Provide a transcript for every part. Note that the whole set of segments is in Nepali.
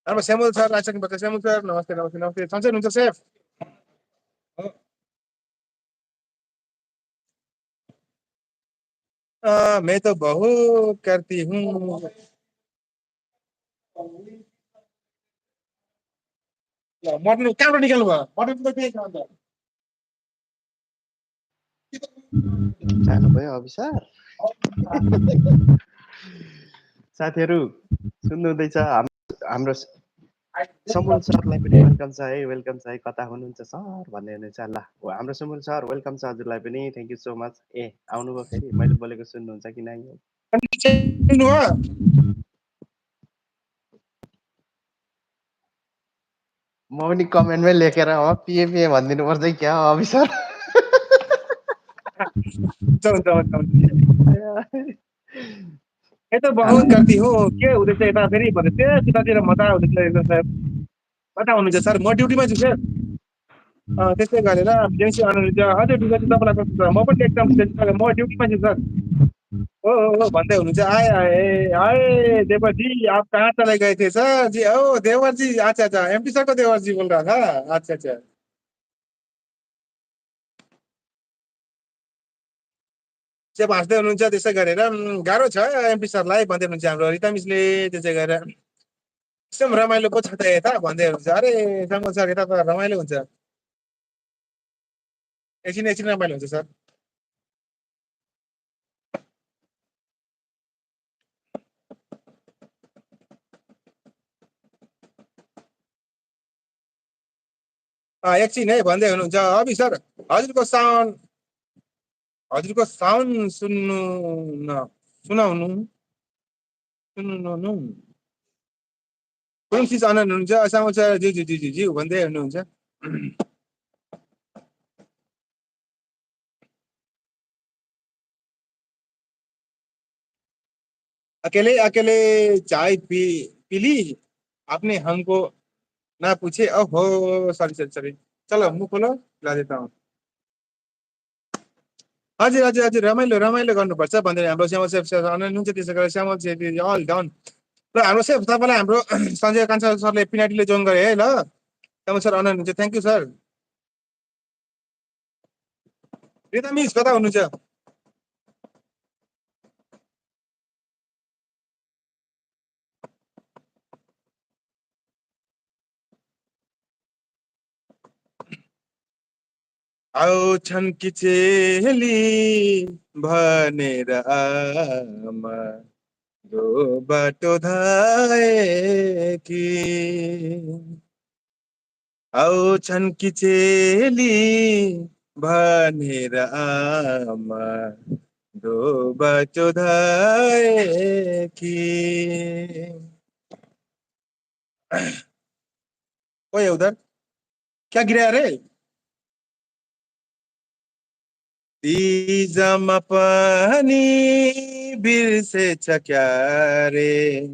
अब श्यामल सर आइसक्नुभएको छ। श्यामल सर नमस्ते नमस्ते नमस्ते। सन्चै हुनुहुन्छ सेफ? मैं तो बहुत करती हूँ। मटन कहाँबाट निकाल्नु भयो? मटन त त्यही छ अन्त। जानुभयो अभिसार। साथीहरू सुन्नुहुँदैछ? हाम्रो समुल सरलाई पनि वेलकम छ है, वेलकम छ है। कता हुनुहुन्छ सर भन्दै हुनुहुन्छ। ल हाम्रो समुल सर वेलकम छ हजुरलाई पनि, थ्याङ्क यू सो मच। ए आउनुभयो फेरि, मैले बोलेको सुन्नुहुन्छ कि नै? म पनि कमेन्टमै लेखेर पिए पिए भनिदिनु पर्छ क्या अभिसर? मैं तो बहुत करती हूँ। के हुँदैछ यता फेरि भन्दै थियो त्यतातिर मजा हुँदैछ एकदम सर। कता हुनुहुन्छ सर? म ड्युटीमा छु सर। त्यस्तै गरेर जेन्सी आउनुहुन्छ। हजुर ठिक छ तपाईँलाई कस्तो छ? म पनि एकदम म ड्युटीमा छु सर। ओ भन्दै हुनुहुन्छ। आए आए आए देवर जी आप कहाँ चले गए थे सर? जी ओ देवर जी, अच्छा अच्छा एमपी सर को देवर जी बोल रहा था। अच्छा अच्छा चाहिँ हाँस्दै हुनुहुन्छ। त्यसै गरेर गाह्रो छ एमपी सरलाई भन्दै हुनुहुन्छ हाम्रो रिता मिसले। त्यसै गरेर एकदम रमाइलो पो छ त यता भन्दै हुनुहुन्छ। अरे शङ्कर सर यता त रमाइलो हुन्छ। एकछिन एकछिन रमाइलो हुन्छ सर। एकछिन है भन्दै हुनुहुन्छ अभि सर। हजुरको साउन्ड हजुरको साउन्ड सुन्नु न सुनाउनु सुन्नु कुन चिज आनन्द हुनुहुन्छ? समाचार ज्यू ज्यू ज्यू ज्यू ज्यू भन्दै हुनुहुन्छ। अकेले अकेले चाय पीली आपने हमको ना पूछे। ओहो सॉरी सॉरी सॉरी। चलो मुख खोलो ला देता हूँ। हजुर हजुर हजुर रमाइलो रमाइलो गर्नुपर्छ भन्दै हाम्रो श्यामल सेफ सर आनन्द हुन्छ। त्यसै गरेर श्यामल सेफ अल डन। र हाम्रो सेफ तपाईँलाई हाम्रो सञ्जय कान्छा सरले पिनाटीले जोइन गरे है। ल श्यामल सर आनन्द हुन्छ। Thank you sir. Rita miss कता हुनुहुन्छ? आउँछन् कि चेली भनेर आमा दो बाटो धाए कि आउँछन् कि चेली भनेर आमा दो बाटो धाए कि ओए उधर क्या गिराया रे? तीजमा पनि बिर्सेछ क्या रे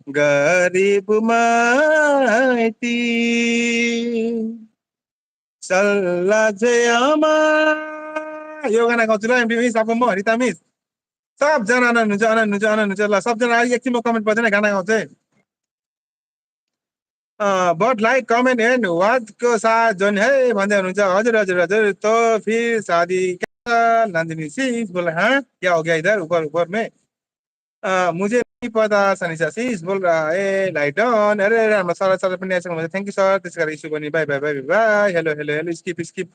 गरिब माइती सल्ला जयामा। यो गाना गाउँछु ल एमडी मिस। अब म रिता मिस सबजना आनन्द हुन्छ आनन्द हुन्छ आनन्द हुन्छ। ल सबजना एकछिनमा कमेन्ट पर्दैन गाना गाउँछ है। But like comment and watch को साथ जोन है भन्दै हुनुहुन्छ। हजुर हजुर हजुर। तो फिर शादी क्या नंदिनी शीश बोला। हाँ क्या हो गया इधर ऊपर ऊपर में? मुझे नहीं पता सनिशा शीश बोल रहा है लाइट ऑन। अरे अरे हाम्रो सर सर पनि आइसक्नु। Thank you sir. त्यसै गरेर इशू पनि bye bye bye bye. Hello hello hello skip skip.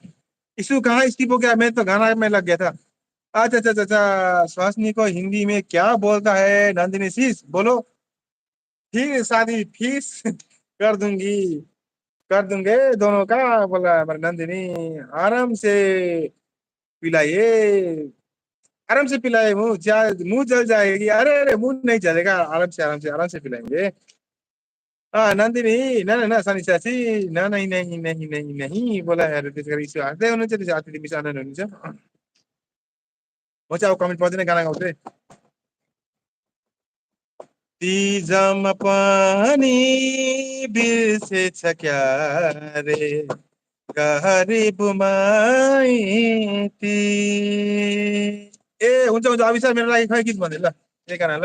Ishu कहाँ स्किप हो गया? मैं तो गाना में लग गया था। अच्छा अच्छा अच्छा अच्छा। स्वास्नी को हिंदी में क्या बोलता है नंदिनी शीश बोलो? फिर शादी फीस कर दूंगे दोनों का बोला हमारे नंदिनी। आराम से पिलाइए आराम से पिलाए। मुंह जल जाएगी। अरे अरे मुंह नहीं जलेगा। आराम से पिलाएंगे। नंदिनी न न न सनी सासी न नहीं नहीं नहीं नहीं नहीं बोला है। त्यसै गरी इस्यु हाँस्दै हुनुहुन्छ। त्यसै अतिथि मिस आनन्द हुनुहुन्छ। म चाहिँ अब कमेन्ट पर्दैन गाना गाउँदै। तीजमा पनि बिर्सेछ क्या रे गरिब माइती। ए हुन्छ हुन्छ अभिषेक मेरो लागि खै गीत भन्दै ल त्यही गाना ल।